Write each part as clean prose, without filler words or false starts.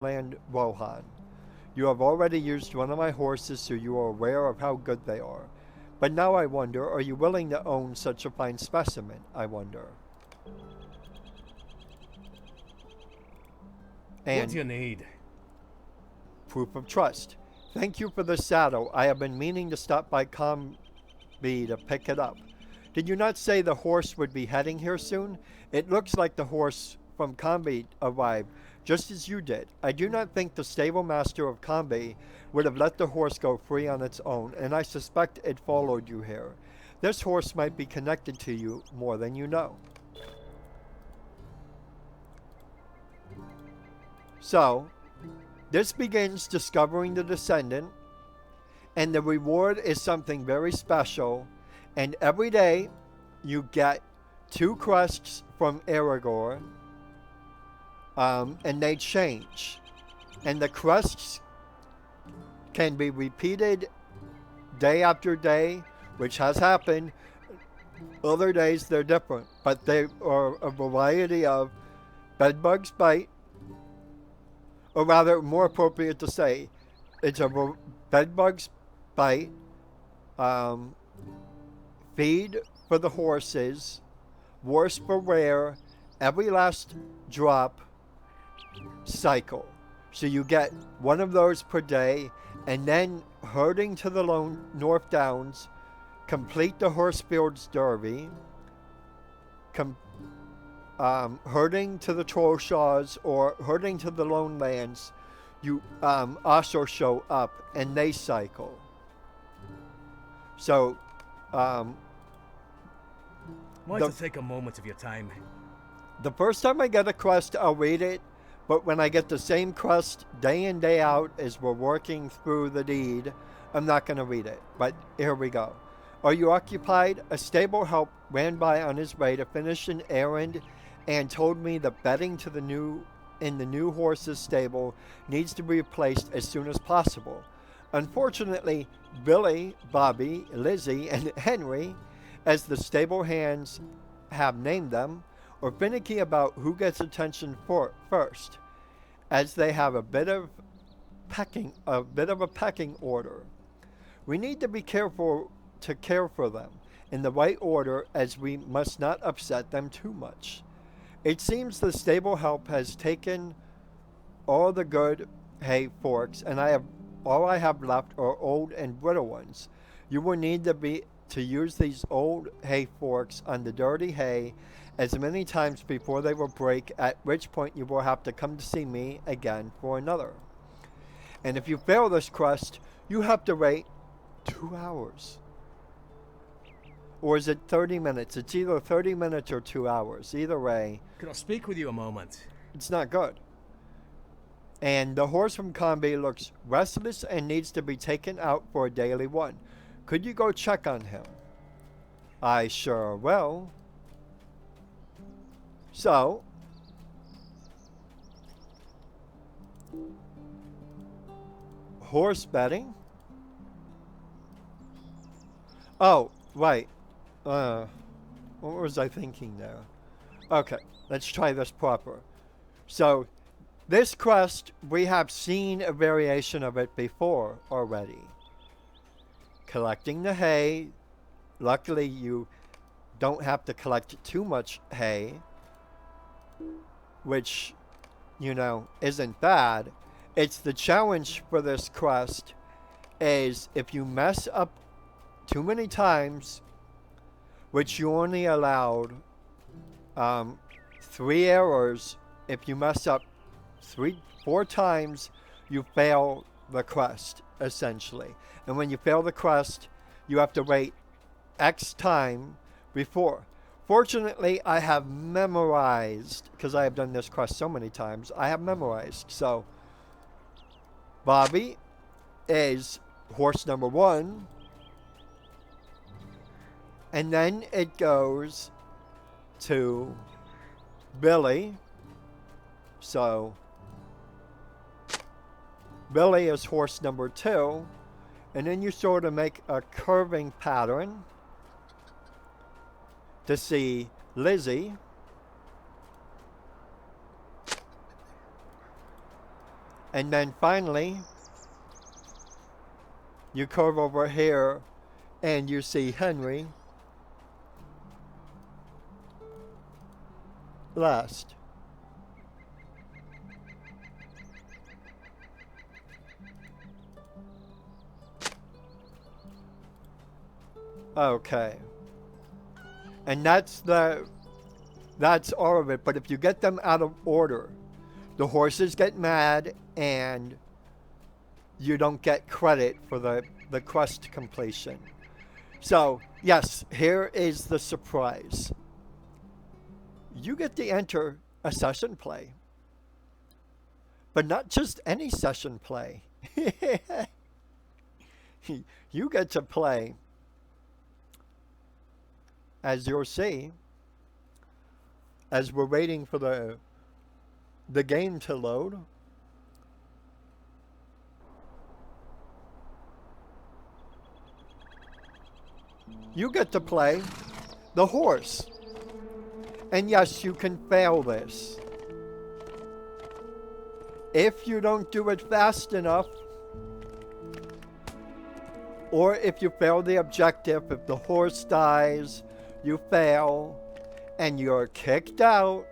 land Rohan. You have already used one of my horses, so you are aware of how good they are. But now I wonder, are you willing to own such a fine specimen? I wonder. What do And you need? proof of trust. Thank you for the saddle. I have been meaning to stop by Combe to pick it up. Did you not say the horse would be heading here soon? It looks like the horse from Combe arrived, just as you did. I do not think the stable master of Combe would have let the horse go free on its own, and I suspect it followed you here. This horse might be connected to you more than you know. So, this begins discovering the descendant, and the reward is something very special. And every day you get two quests from Aragorn, and they change. And the quests can be repeated day after day, which has happened. Other days they're different, but they are a variety of bedbugs bite, or rather, more appropriate to say, it's a bedbugs bite, um, feed for the horses, worse for rare, every last drop cycle. So you get one of those per day, and then herding to the lone North Downs, complete the Horsefields Derby, herding to the Trollshaws or herding to the Lone Lands, you also show up and they cycle. So, um, I'd like the to take a moment of your time. the first time I get a quest, I'll read it. But when I get the same quest day in, day out as we're working through the deed, I'm not going to read it. But here we go. Are you occupied? A stable help ran by on his way to finish an errand and told me the bedding to the new horse's stable needs to be replaced as soon as possible. Unfortunately, Billy, Bobby, Lizzie, and Henry, as the stable hands have named them, are finicky about who gets attention first, as they have a bit of a pecking order. We need to be careful to care for them in the right order, as we must not upset them too much. It seems the stable help has taken all the good hay forks, and all I have left are old and brittle ones. You will need to use these old hay forks on the dirty hay as many times before they will break, at which point you will have to come to see me again for another. And if you fail this quest, you have to wait 2 hours. Or is it 30 minutes? It's either 30 minutes or 2 hours. Either way, Could I speak with you a moment? it's not good. And the horse from Combe looks restless and needs to be taken out for a daily one. Could you go check on him? I sure will. So, horse betting? Oh, right. What was I thinking there? Okay, let's try this proper. So, this quest, we have seen a variation of it before already. Collecting the hay. Luckily, you don't have to collect too much hay, which, isn't bad. It's the challenge for this quest is if you mess up too many times, which you only allowed 3 errors. If you mess up 4 times, you fail the quest, essentially. And when you fail the quest, you have to wait X time before. Fortunately, I have memorized, because I have done this quest so many times, I have memorized. So, Bobby is horse number 1. And then it goes to Billy. So, Billy is horse number 2. And then you sort of make a curving pattern to see Lizzie. And then finally, you curve over here and you see Henry last. Okay. And that's all of it. But if you get them out of order, the horses get mad and you don't get credit for the quest completion. So, yes, here is the surprise. You get to enter a session play. But not just any session play. You get to play, as you'll see, as we're waiting for the game to load. You get to play the horse. And yes, you can fail this. If you don't do it fast enough, or if you fail the objective, if the horse dies, you fail, and you're kicked out,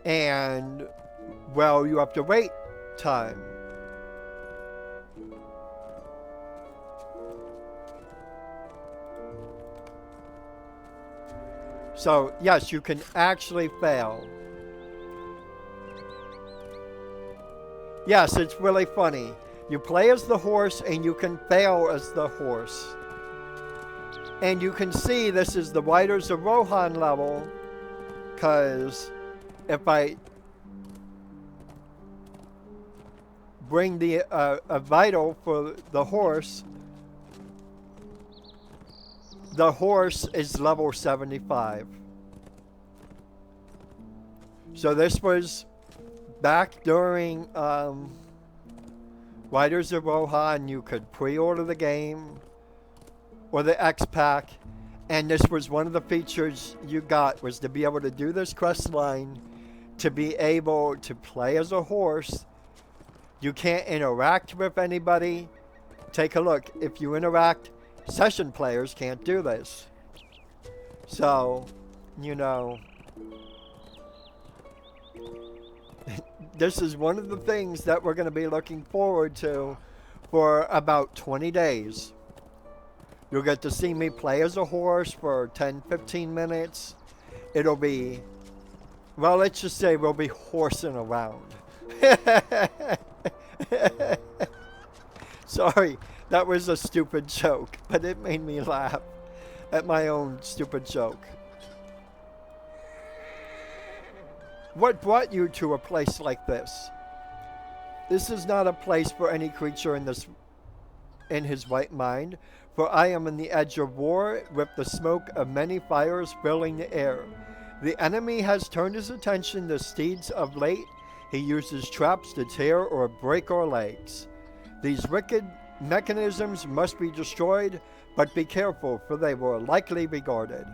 and, well, you have to wait time. So, yes, you can actually fail. Yes, it's really funny. You play as the horse and you can fail as the horse. And you can see this is the Riders of Rohan level, because if I bring the a vital for the horse is level 75. So this was back during Riders of Rohan. You could pre-order the game or the X-Pack, and this was one of the features you got, was to be able to do this quest line, to be able to play as a horse. You can't interact with anybody. Take a look. If you interact, session players can't do this. So, you know, this is one of the things that we're going to be looking forward to for about 20 days. You'll get to see me play as a horse for 10-15 minutes. It'll be, well, let's just say we'll be horsing around. Sorry, that was a stupid joke, but it made me laugh at my own stupid joke. What brought you to a place like this? This is not a place for any creature in his right mind, for I am in the edge of war, with the smoke of many fires filling the air. The enemy has turned his attention to steeds of late. He uses traps to tear or break our legs. These wicked mechanisms must be destroyed, but be careful, for they will likely be guarded.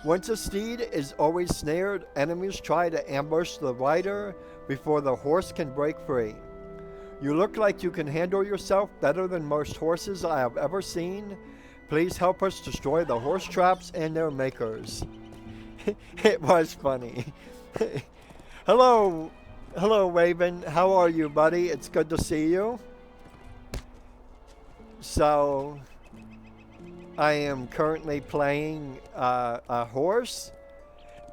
Once a steed is always snared, enemies try to ambush the rider before the horse can break free. You look like you can handle yourself better than most horses I have ever seen. Please help us destroy the horse traps and their makers. It was funny. Hello, Raven. How are you, buddy? It's good to see you. So, I am currently playing a horse,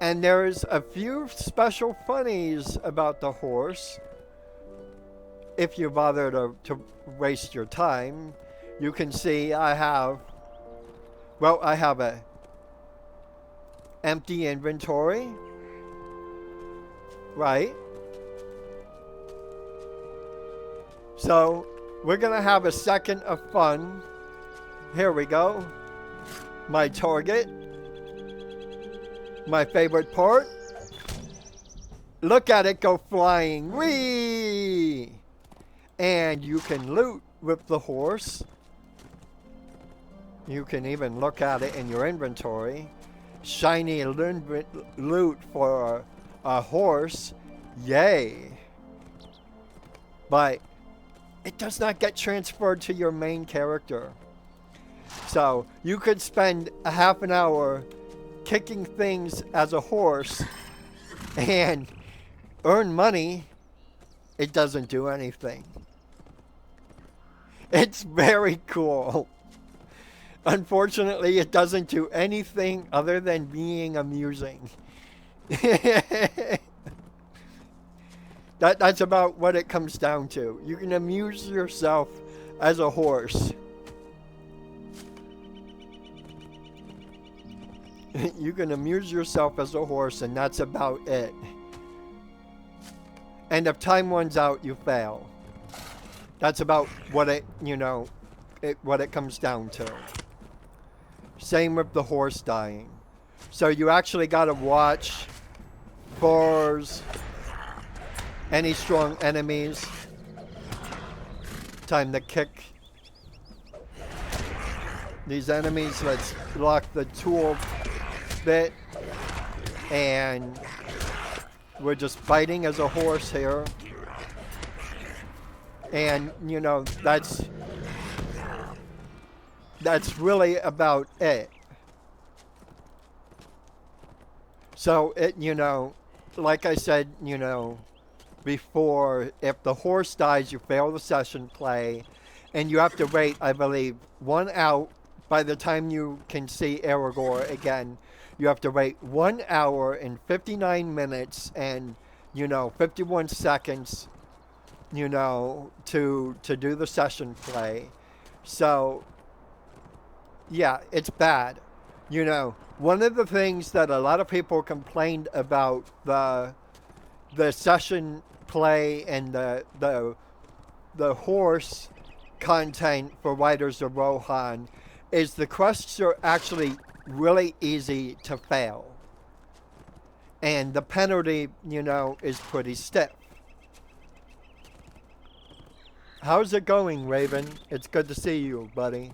and there's a few special funnies about the horse. If you bother to waste your time, you can see I have a empty inventory, right? So we're gonna have a second of fun. Here we go. My target. My favorite part. Look at it go flying. Whee! And you can loot with the horse. You can even look at it in your inventory. Shiny loot for a horse. Yay. but it does not get transferred to your main character. So you could spend a half an hour kicking things as a horse and earn money. It doesn't do anything. It's very cool. Unfortunately, it doesn't do anything other than being amusing. That's about what it comes down to. You can amuse yourself as a horse. You can amuse yourself as a horse, and that's about it. And if time runs out, you fail. That's about what what it comes down to. Same with the horse dying. So you actually got to watch for any strong enemies. Time to kick these enemies. Let's lock the tool bit. And we're just fighting as a horse here. And, that's really about it. So, like I said, before, if the horse dies, you fail the session play, and you have to wait, I believe, 1 hour. By the time you can see Aragorn again, you have to wait 1 hour and 59 minutes and, 51 seconds, to do the session play. So, yeah, it's bad. One of the things that a lot of people complained about the session play and the horse content for Riders of Rohan is the quests are actually really easy to fail. And the penalty, is pretty stiff. How's it going, Raven? It's good to see you, buddy.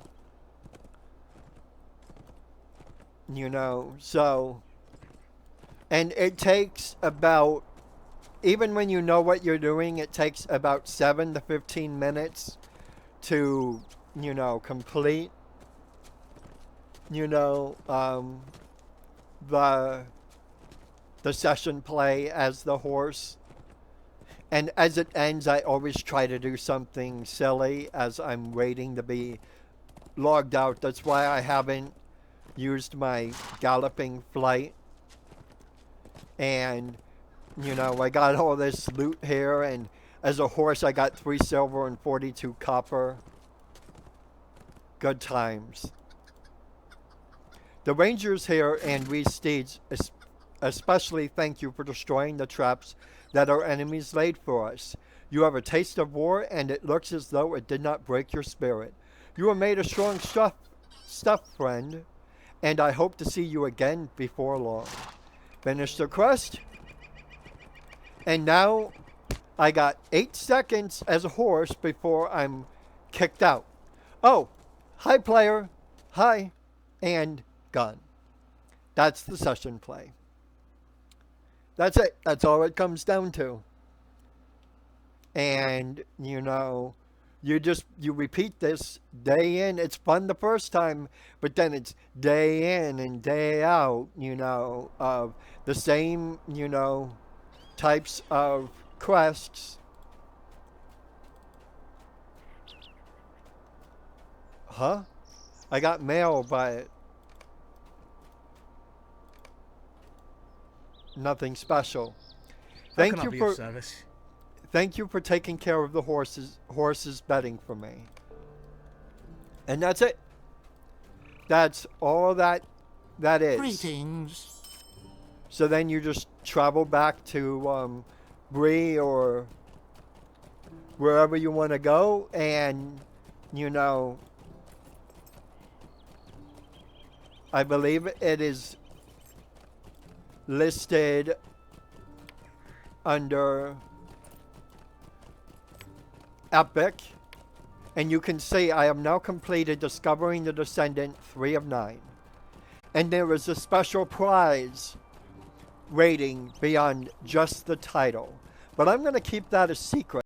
So, and it takes about, even when you know what you're doing, it takes about 7 to 15 minutes to, complete, the session play as the horse. And as it ends, I always try to do something silly as I'm waiting to be logged out. That's why I haven't used my galloping flight. And, I got all this loot here. And as a horse, I got 3 silver and 42 copper. Good times. The rangers here and we steeds especially thank you for destroying the traps that our enemies laid for us. You have a taste of war, and it looks as though it did not break your spirit. You are made of strong stuff, friend, and I hope to see you again before long. Finish the quest, and now I got 8 seconds as a horse before I'm kicked out. Oh, hi player, hi, and gone. That's the session play. That's it. That's all it comes down to. And, you repeat this day in. It's fun the first time, but then it's day in and day out, of the same, types of quests. Huh? I got mail, but nothing special. Thank you for service. Thank you for taking care of the horses bedding for me. And that's it. That's all that is. Greetings. So then you just travel back to Bree or wherever you want to go, and I believe it is listed under Epic, and you can see I have now completed Discovering the Descendant 3 of 9. And there is a special prize rating beyond just the title. But I'm going to keep that a secret.